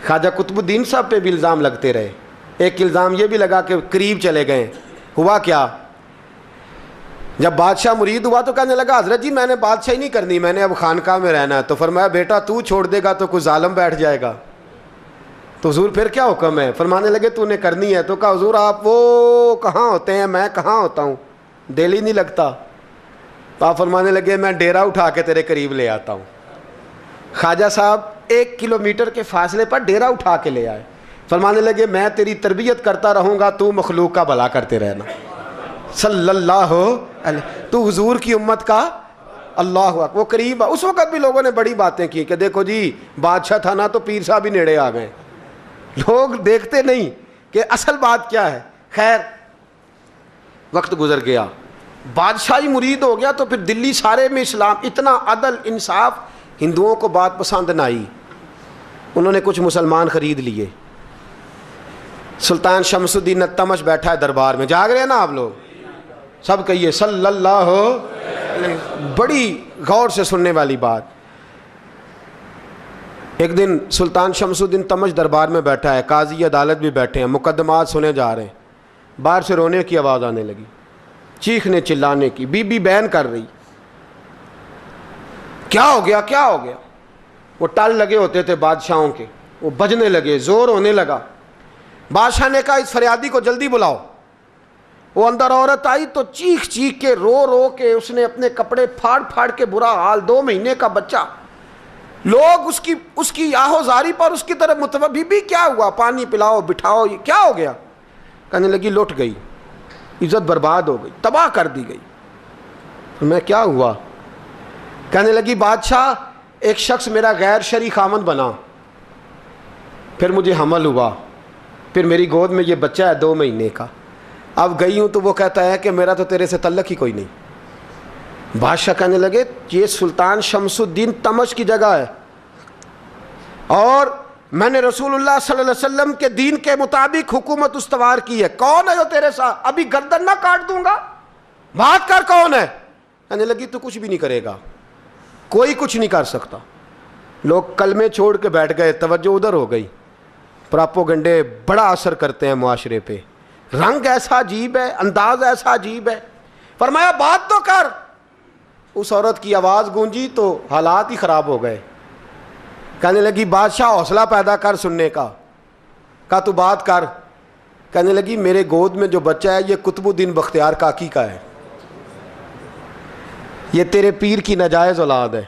خواجہ قطب الدین صاحب پہ بھی الزام لگتے رہے. ایک الزام یہ بھی لگا کہ قریب چلے گئے. ہوا کیا؟ جب بادشاہ مرید ہوا تو کہنے لگا حضرت جی میں نے بادشاہی نہیں کرنی, میں نے اب خانقاہ میں رہنا ہے. تو فرمایا بیٹا تو چھوڑ دے گا تو کوئی ظالم بیٹھ جائے گا. تو حضور پھر کیا حکم ہے؟ فرمانے لگے تو نے کرنی ہے. تو کہا حضور آپ وہ کہاں ہوتے ہیں, میں کہاں ہوتا ہوں, دل ہی نہیں لگتا. تو آپ فرمانے لگے میں ڈیرا اٹھا کے تیرے قریب لے آتا ہوں. خواجہ صاحب 1 کلومیٹر کے فاصلے پر ڈیرا اٹھا کے لے آئے. فرمانے لگے میں تیری تربیت کرتا رہوں گا, تو مخلوق کا بھلا کرتے رہنا. صلی اللہ علیہ, تو حضور کی امت کا اللہ اکبر. وہ قریب, اس وقت بھی لوگوں نے بڑی باتیں کی کہ دیکھو جی بادشاہ تھا نا تو پیر صاحب ہی نیڑے آ گئے. لوگ دیکھتے نہیں کہ اصل بات کیا ہے. خیر وقت گزر گیا, بادشاہی مرید ہو گیا, تو پھر دلی سارے میں اسلام, اتنا عدل انصاف, ہندوؤں کو بات پسند نہ آئی. انہوں نے کچھ مسلمان خرید لیے. سلطان شمس الدین التمش بیٹھا ہے دربار میں, جاگ رہے ہیں نا آپ لوگ, سب کہیے صلی اللہ علیہ. بڑی غور سے سننے والی بات. ایک دن سلطان شمس الدین تمش دربار میں بیٹھا ہے, قاضی عدالت بھی بیٹھے ہیں, مقدمات سنے جا رہے ہیں. باہر سے رونے کی آواز آنے لگی, چیخنے چلانے کی. بی بی بیان کر رہی, کیا ہو گیا کیا ہو گیا. وہ ٹال لگے ہوتے تھے بادشاہوں کے, وہ بجنے لگے, زور ہونے لگا. بادشاہ نے کہا اس فریادی کو جلدی بلاؤ. وہ اندر عورت آئی تو چیخ چیخ کے رو رو کے اس نے اپنے کپڑے پھاڑ پھاڑ کے, برا حال, 2 مہینے کا بچہ. لوگ اس کی آہو زاری پر اس کی طرف متوجہ. بی بی کیا ہوا, پانی پلاؤ بٹھاؤ, یہ کیا ہو گیا. کہنے لگی لٹ گئی, عزت برباد ہو گئی, تباہ کر دی گئی. میں کیا ہوا؟ کہنے لگی بادشاہ ایک شخص میرا غیر شرعی خامند بنا, پھر مجھے حمل ہوا, پھر میری گود میں یہ بچہ ہے 2 مہینے کا. اب گئی ہوں تو وہ کہتا ہے کہ میرا تو تیرے سے تعلق ہی کوئی نہیں. بادشاہ کہنے لگے یہ سلطان شمس الدین تمش کی جگہ ہے, اور میں نے رسول اللہ صلی اللہ علیہ وسلم کے دین کے مطابق حکومت استوار کی ہے. کون ہے جو تیرے ساتھ؟ ابھی گردن نہ کاٹ دوں گا, بات کر کون ہے. کہنے لگی تو کچھ بھی نہیں کرے گا, کوئی کچھ نہیں کر سکتا. لوگ کلمے چھوڑ کے بیٹھ گئے, توجہ ادھر ہو گئی. پراپوگنڈے بڑا اثر کرتے ہیں معاشرے پہ. رنگ ایسا عجیب ہے, انداز ایسا عجیب ہے. فرمایا بات تو کر. اس عورت کی آواز گونجی تو حالات ہی خراب ہو گئے. کہنے لگی بادشاہ حوصلہ پیدا کر سننے کا. کہا تو بات کر. کہنے لگی میرے گود میں جو بچہ ہے یہ قطب الدین بختیار کاکی کا ہے, یہ تیرے پیر کی ناجائز اولاد ہے.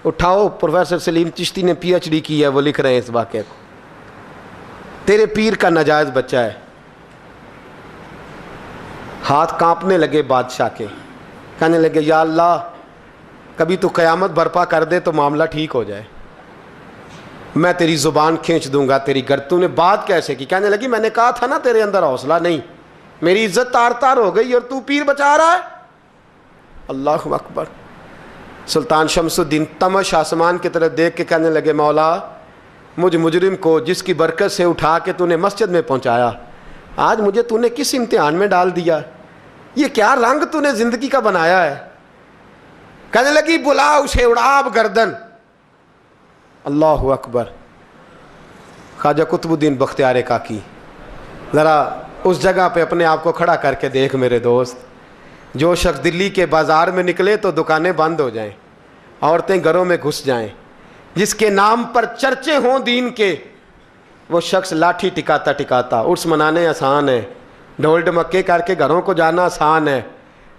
اٹھاؤ, پروفیسر سلیم چشتی نے PhD کی ہے, وہ لکھ رہے ہیں اس واقعے کو. تیرے پیر کا ناجائز بچہ ہے. ہاتھ کانپنے لگے بادشاہ کے. کہنے لگے یا اللہ کبھی تو قیامت برپا کر دے تو معاملہ ٹھیک ہو جائے, میں تیری زبان کھینچ دوں گا تیری گرد. تو نے بات کیسے کی؟ کہنے لگی میں نے کہا تھا نا تیرے اندر حوصلہ نہیں, میری عزت تار تار ہو گئی اور تو پیر بچا رہا ہے. اللہ اکبر. سلطان شمس الدین تمش آسمان کی طرف دیکھ کے کہنے لگے مولا مجھ مجرم کو جس کی برکت سے اٹھا کے تو نے مسجد میں پہنچایا, آج مجھے تو نے کس امتحان میں ڈال دیا. یہ کیا رنگ تو نے زندگی کا بنایا ہے. کہنے لگی بلا اسے, اڑاب گردن. اللہ اکبر. خواجہ قطب الدین بختیار کاکی, ذرا اس جگہ پہ اپنے آپ کو کھڑا کر کے دیکھ میرے دوست. جو شخص دلی کے بازار میں نکلے تو دکانیں بند ہو جائیں, عورتیں گھروں میں گھس جائیں, جس کے نام پر چرچے ہوں دین کے, وہ شخص لاٹھی ٹکاتا ٹکاتا. عرس منانے آسان ہے, ڈھول ڈمکے کر کے گھروں کو جانا آسان ہے,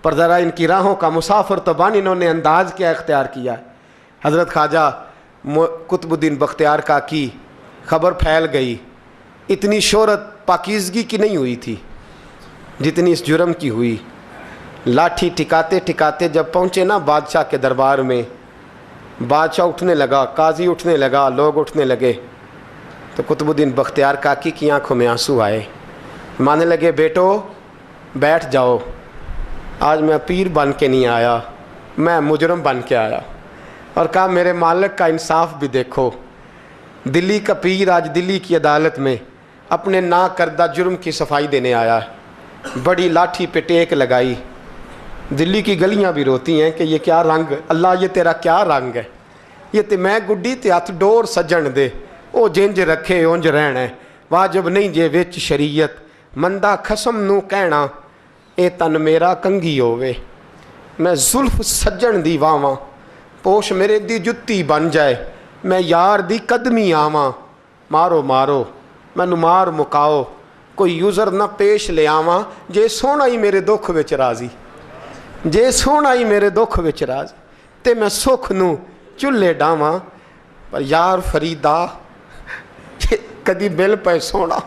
پر ذرا ان کی راہوں کا مسافر تو بن انہوں نے انداز کیا اختیار کیا ہے. حضرت خواجہ قطب الدین بختیار کاکی, خبر پھیل گئی. اتنی شہرت پاکیزگی کی نہیں ہوئی تھی جتنی اس جرم کی ہوئی. لاٹھی ٹکاتے ٹکاتے جب پہنچے نا بادشاہ کے دربار میں, بادشاہ اٹھنے لگا, قاضی اٹھنے لگا, لوگ اٹھنے لگے, تو قطب الدین بختیار کاکی کی آنکھوں میں آنسو آئے. مانے لگے بیٹو بیٹھ جاؤ, آج میں پیر بن کے نہیں آیا, میں مجرم بن کے آیا. اور کہا میرے مالک کا انصاف بھی دیکھو, دلی کا پیر آج دلی کی عدالت میں اپنے نا کردہ جرم کی صفائی دینے آیا ہے. بڑی لاٹھی پہ ٹیک لگائی. دلی کی گلیاں بھی روتی ہیں کہ یہ کیا رنگ, اللہ یہ تیرا کیا رنگ ہے. یہ تے میں گڈی تے ہاتھ ڈور سجن دے, ਉਹ ਜਿੰਜ ਰੱਖੇ ਉਂਝ ਰਹਿਣਾ, ਵਾਜਬ ਨਹੀਂ ਜੇ ਵਿੱਚ ਸ਼ਰੀਅਤ, ਮੰਦਾ ਖਸਮ ਨੂੰ ਕਹਿਣਾ, ਇਹ ਤਨ ਮੇਰਾ ਕੰਗੀ ਹੋਵੇ, ਮੈਂ ਜ਼ੁਲਫ ਸੱਜਣ ਦੀ ਵਾਵਾਂ, ਪੋਸ਼ ਮੇਰੇ ਦੀ ਜੁੱਤੀ ਬਣ ਜਾਏ, ਮੈਂ ਯਾਰ ਦੀ ਕਦਮੀ ਆਵਾਂ, ਮਾਰੋ ਮਾਰੋ ਮੈਨੂੰ ਮਾਰ ਮੁਕਾਓ, ਕੋਈ ਯੂਜ਼ਰ ਨਾ ਪੇਸ਼ ਲਿਆਵਾਂ, ਜੇ ਸੋਹਣਾ ਹੀ ਮੇਰੇ ਦੁੱਖ ਵਿੱਚ ਰਾਜ਼ੀ, ਜੇ ਸੋਹਣਾ ਹੀ ਮੇਰੇ ਦੁੱਖ ਵਿੱਚ ਰਾਜ਼ੀ, ਤੇ ਮੈਂ ਸੁੱਖ ਨੂੰ ਚੁੱਲ੍ਹੇ ਡਾਵਾਂ, ਪਰ ਯਾਰ ਫਰੀਦਾ ਜੇ ਕਦੀ ਮਿਲ ਪਏ ਸੋਹਣਾ,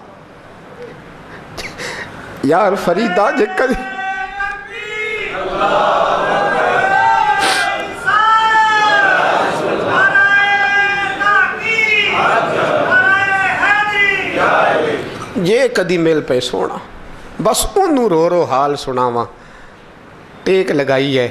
ਯਾਰ ਫਰੀਦਾ ਜੇ ਕਦੀ ਜੇ ਕਦੀ ਮਿਲ ਪਏ ਸੋਹਣਾ, ਬਸ ਉਹਨੂੰ ਰੋ ਰੋ ਹਾਲ ਸੁਣਾਵਾਂ। ਟੇਕ ਲਗਾਈ ਹੈ,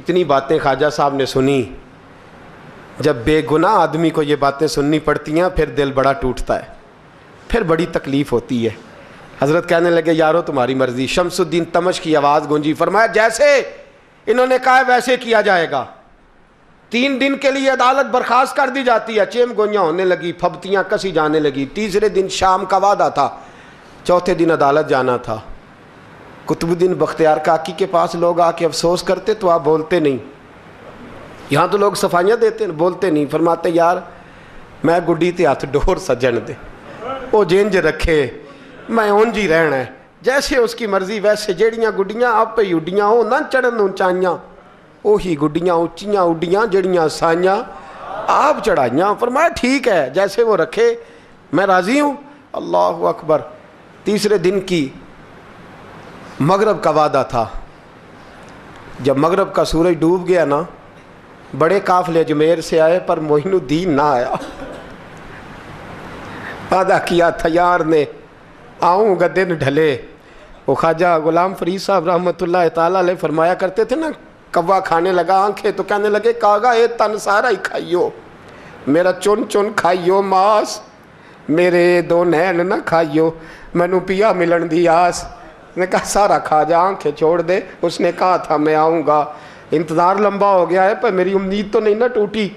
اتنی باتیں خواجہ صاحب نے سنی. جب بے گناہ آدمی کو یہ باتیں سننی پڑتی ہیں پھر دل بڑا ٹوٹتا ہے, پھر بڑی تکلیف ہوتی ہے. حضرت کہنے لگے یارو تمہاری مرضی. شمس الدین تمش کی آواز گونجی, فرمایا جیسے انہوں نے کہا ویسے کیا جائے گا. 3 دن کے لیے عدالت برخاست کر دی جاتی ہے. چیم گوئیاں ہونے لگی, پھبتیاں کسی جانے لگی. تیسرے دن شام کا وعدہ تھا, چوتھے دن عدالت جانا تھا. قطب الدین بختیار کاکی کے پاس لوگ آ کے افسوس کرتے تو آپ بولتے نہیں. یہاں تو لوگ صفائیاں دیتے ہیں, بولتے نہیں. فرماتے یار میں گڈی تے ہاتھ ڈور سجن دے, وہ جینج رکھے میں اونج ہی رہنا ہے, جیسے اس کی مرضی ویسے. جیڑیاں گڈیاں آپ پہ اڈیاں ہو نہ چڑھن اونچائیاں, وہی گڈیاں اونچیاں اڈیاں جڑیاں سائیاں آپ چڑھائیاں. فرمایا ٹھیک ہے جیسے وہ رکھے میں راضی ہوں. اللہ اکبر. تیسرے دن کی مغرب کا وعدہ تھا. جب مغرب کا سورج ڈوب گیا نا, بڑے قافلے اجمیر سے آئے پر معین الدین نہ آیا. وعدہ کیا تھا یار نے آؤں گا دن ڈھلے. وہ خواجہ غلام فرید صاحب رحمۃ اللہ تعالیٰ علیہ فرمایا کرتے تھے نا, کوا کھانے لگا آنکھیں تو کہنے لگے کاغا اے تن سارا ہی کھائیو, میرا چن چن کھائیو ماس, میرے 2 نین نہ کھائیو, مینو پیا ملن دی آس. نے کہا سارا کھا جا, آنکھیں چھوڑ دے. اس نے کہا تھا میں آؤں گا, انتظار لمبا ہو گیا ہے پر میری امید تو نہیں نہ ٹوٹی.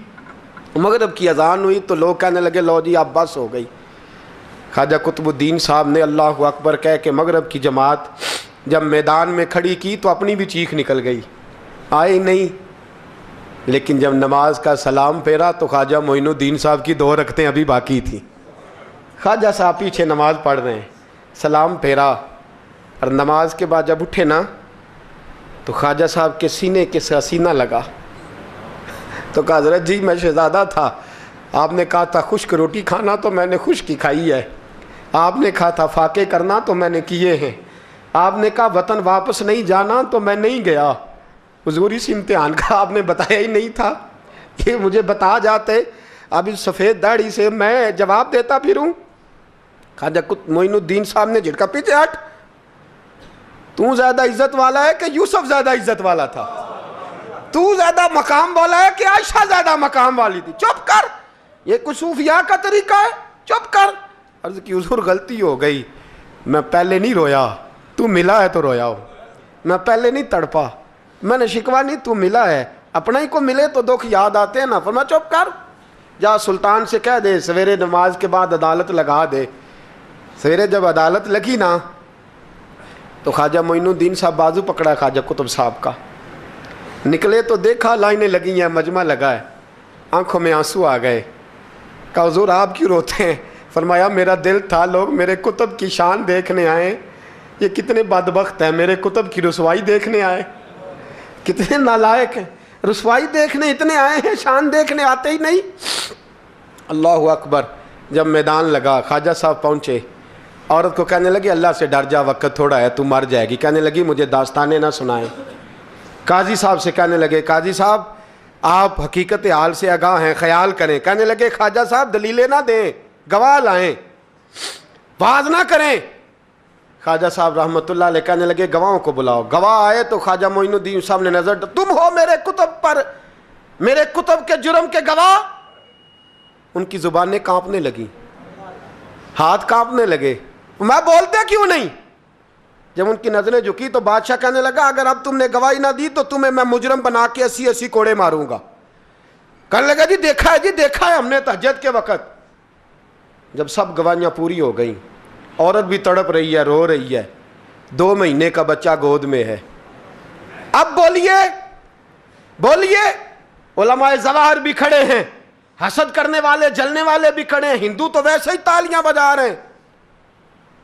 مغرب کی اذان ہوئی تو لوگ کہنے لگے لو جی اب بس ہو گئی. خواجہ قطب الدین صاحب نے اللہ اکبر کہہ کے مغرب کی جماعت جب میدان میں کھڑی کی تو اپنی بھی چیخ نکل گئی, آئی نہیں. لیکن جب نماز کا سلام پھیرا تو خواجہ معین الدین صاحب کی 2 رکعتیں ابھی باقی تھیں. خواجہ صاحب پیچھے نماز پڑھ رہے ہیں, سلام پھیرا اور نماز کے بعد جب اٹھے نا تو خواجہ صاحب کے سینے کے سینہ لگا. تو کہا حضرت جی میں شہزادہ تھا, آپ نے کہا تھا خشک روٹی کھانا تو میں نے خشک کی کھائی ہے, آپ نے کہا تھا فاقے کرنا تو میں نے کیے ہیں, آپ نے کہا وطن واپس نہیں جانا تو میں نہیں گیا. حضور اس امتحان کا آپ نے بتایا ہی نہیں تھا, یہ مجھے بتا جاتے اب اس سفید داڑھی سے میں جواب دیتا پھروں. خواجہ معین الدین صاحب نے جھٹکا, پیچھے ہٹ, تو زیادہ عزت والا ہے کہ یوسف زیادہ عزت والا تھا؟ تو زیادہ مقام والا ہے کہ عائشہ زیادہ مقام والی تھی؟ چپ کر, یہ کچھ صوفیاء کا طریقہ ہے, چپ کر. عرض کی حضور غلطی ہو گئی, میں پہلے نہیں رویا, تو ملا ہے تو رویا ہو. میں پہلے نہیں تڑپا, میں نے شکوا نہیں, تو ملا ہے. اپنا ہی کو ملے تو دکھ یاد آتے ہیں نا. فرمایا چپ کر, جا سلطان سے کہہ دے سویرے نماز کے بعد عدالت لگا دے. سویرے جب عدالت لگی نا تو خواجہ معین الدین صاحب بازو پکڑا خواجہ قطب صاحب کا, نکلے تو دیکھا لائنیں لگی ہیں, مجمع لگا ہے, آنکھوں میں آنسو آ گئے. کہا حضور آپ کیوں روتے ہیں؟ فرمایا میرا دل تھا لوگ میرے کتب کی شان دیکھنے آئے, یہ کتنے بدبخت ہیں, میرے کتب کی رسوائی دیکھنے آئے. کتنے نالائق ہیں, رسوائی دیکھنے اتنے آئے ہیں, شان دیکھنے آتے ہی نہیں. اللہ اکبر. جب میدان لگا خواجہ صاحب پہنچے, عورت کو کہنے لگی اللہ سے ڈر جا, وقت تھوڑا ہے, تو مر جائے گی. کہنے لگی مجھے داستانیں نہ سنائیں. قاضی صاحب سے کہنے لگے قاضی صاحب آپ حقیقت حال سے آگاہ ہیں, خیال کریں. کہنے لگے خواجہ صاحب دلیلیں نہ دیں, گواہ لائیں, واز نہ کریں. خواجہ صاحب رحمۃ اللہ علیہ کہنے لگے گواہوں کو بلاؤ. گواہ آئے تو خواجہ معین الدین صاحب نے نظر, تم ہو میرے کتب پر, میرے کتب کے جرم کے گواہ. ان کی زبانیں کانپنے لگیں, ہاتھ کانپنے لگے. میں بولتے کیوں نہیں؟ جب ان کی نظریں جھکی تو بادشاہ کہنے لگا اگر اب تم نے گواہی نہ دی تو تمہیں میں مجرم بنا کے 80 کوڑے ماروں گا. کہنے لگا جی دیکھا ہے ہم نے تہجد کے وقت. جب سب گواہیاں پوری ہو گئیں, عورت بھی تڑپ رہی ہے, رو رہی ہے, 2 مہینے کا بچہ گود میں ہے. اب بولیے. علماء ظواہر بھی کھڑے ہیں, حسد کرنے والے جلنے والے بھی کھڑے ہیں, ہندو تو ویسے ہی تالیاں بجا رہے ہیں.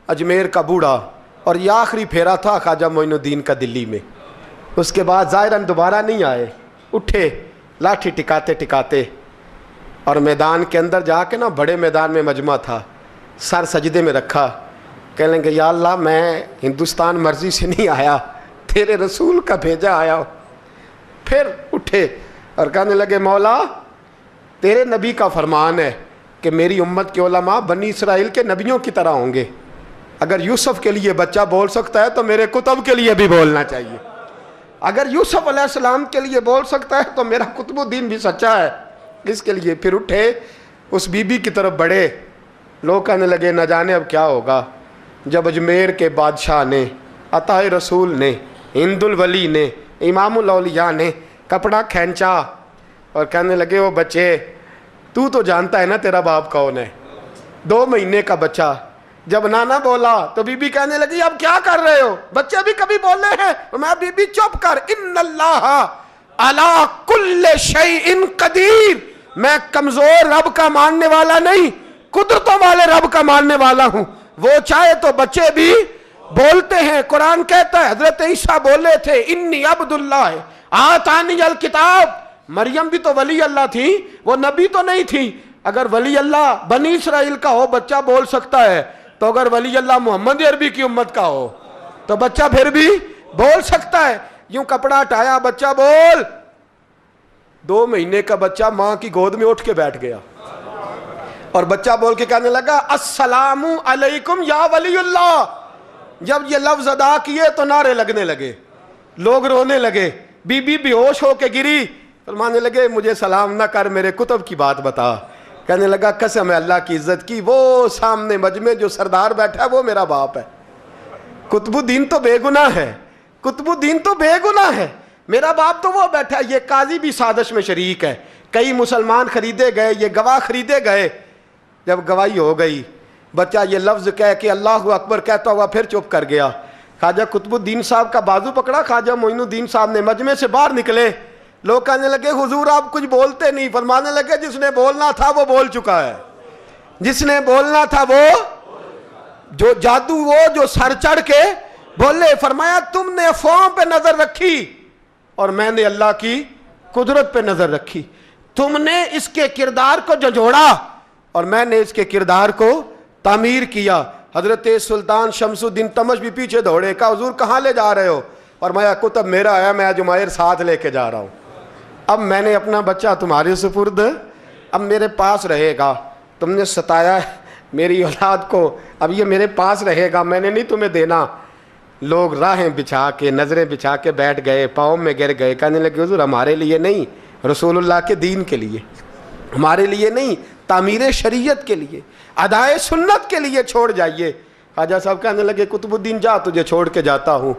اجمیر کا بوڑھا, اور یہ آخری پھیرا تھا خواجہ معین الدین کا دلی میں. اس کے بعد ظاہراً دوبارہ نہیں آئے. اٹھے لاٹھی ٹکاتے ٹکاتے اور میدان کے اندر جا کے نا, بڑے میدان میں مجمع تھا, سر سجدے میں رکھا. کہنے لگے یا اللہ میں ہندوستان مرضی سے نہیں آیا, تیرے رسول کا بھیجا آیا ہوں. پھر اٹھے اور کہنے لگے مولا تیرے نبی کا فرمان ہے کہ میری امت کے علماء بنی اسرائیل کے نبیوں کی طرح ہوں گے. اگر یوسف کے لیے بچہ بول سکتا ہے تو میرے کتب کے لیے بھی بولنا چاہیے. اگر یوسف علیہ السلام کے لیے بول سکتا ہے تو میرا قطب الدین بھی سچا ہے. اس کے لیے پھر اٹھے, اس بی بی کی طرف بڑھے. لوگ کہنے لگے نہ جانے اب کیا ہوگا. جب اجمیر کے بادشاہ نے, عطا رسول نے, ہند الولی نے, امام الاولیاء نے کپڑا کھینچا اور کہنے لگے وہ بچے تو جانتا ہے نا تیرا باپ کون ہے, 2 مہینے کا بچہ. جب نانا بولا تو بی بی کہنے لگی اب کیا کر رہے ہو, بچے بھی کبھی بولے ہیں. میں بی بی چپ کر, ان اللہ علی کل شیء قدیر, میں کمزور رب کا ماننے والا نہیں, قدرتوں والے رب کا ماننے والا ہوں. وہ چاہے تو بچے بھی بولتے ہیں. قرآن کہتا ہے حضرت عیسیٰ بولے تھے انی عبداللہ آتانی الکتاب. مریم بھی تو ولی اللہ تھی, وہ نبی تو نہیں تھی. اگر ولی اللہ بنی اسرائیل کا ہو بچہ بول سکتا ہے, تو اگر ولی اللہ محمد عربی کی امت کا ہو تو بچہ پھر بھی بول سکتا ہے. یوں کپڑا ہٹایا, بچہ بول. 2 مہینے کا بچہ ماں کی گود میں اٹھ کے بیٹھ گیا اور بچہ بول کے کہنے لگا السلام علیکم یا ولی اللہ. جب یہ لفظ ادا کیے تو نعرے لگنے لگے, لوگ رونے لگے. بی بی بے ہوش ہو کے گری, فرمانے لگے مجھے سلام نہ کر, میرے کتب کی بات بتا. کہنے لگا قسم ہے اللہ کی عزت کی, وہ سامنے مجمع جو سردار بیٹھا ہے وہ میرا باپ ہے. قطب الدین تو بے گناہ ہے, قطب الدین تو بے گناہ ہے, میرا باپ تو وہ بیٹھا ہے. یہ قاضی بھی سازش میں شریک ہے. کئی مسلمان خریدے گئے, یہ گواہ خریدے گئے. جب گواہی ہو گئی, بچہ یہ لفظ کہہ کے اللہ اکبر کہتا ہوا پھر چپ کر گیا. خواجہ قطب الدین صاحب کا بازو پکڑا, خواجہ معین الدین صاحب نے مجمع سے باہر نکلے. لوگ کہنے لگے حضور آپ کچھ بولتے نہیں. فرمانے لگے جس نے بولنا تھا وہ بول چکا ہے, جس نے بولنا تھا وہ جو جادو وہ جو سر چڑھ کے بولے. فرمایا تم نے افواہوں پہ نظر رکھی اور میں نے اللہ کی قدرت پہ نظر رکھی. تم نے اس کے کردار کو جھنجھوڑا اور میں نے اس کے کردار کو تعمیر کیا. حضرت سلطان شمس الدین تمش بھی پیچھے دوڑے, کہا حضور کہاں لے جا رہے ہو. فرمایا کتب میرا آیا, میں جمائر ساتھ لے کے جا رہا ہوں. اب میں نے اپنا بچہ تمہارے سپرد, اب میرے پاس رہے گا. تم نے ستایا میری اولاد کو, اب یہ میرے پاس رہے گا, میں نے نہیں تمہیں دینا. لوگ راہیں بچھا کے نظریں بچھا کے بیٹھ گئے, پاؤں میں گر گئے. کہنے لگے حضور ہمارے لیے نہیں, رسول اللہ کے دین کے لیے, ہمارے لیے نہیں, تعمیر شریعت کے لیے, ادائے سنت کے لیے چھوڑ جائیے. خواجہ صاحب کہنے لگے قطب الدین جا, تجھے چھوڑ کے جاتا ہوں,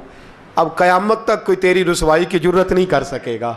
اب قیامت تک کوئی تیری رسوائی کی جرت نہیں کر سکے گا.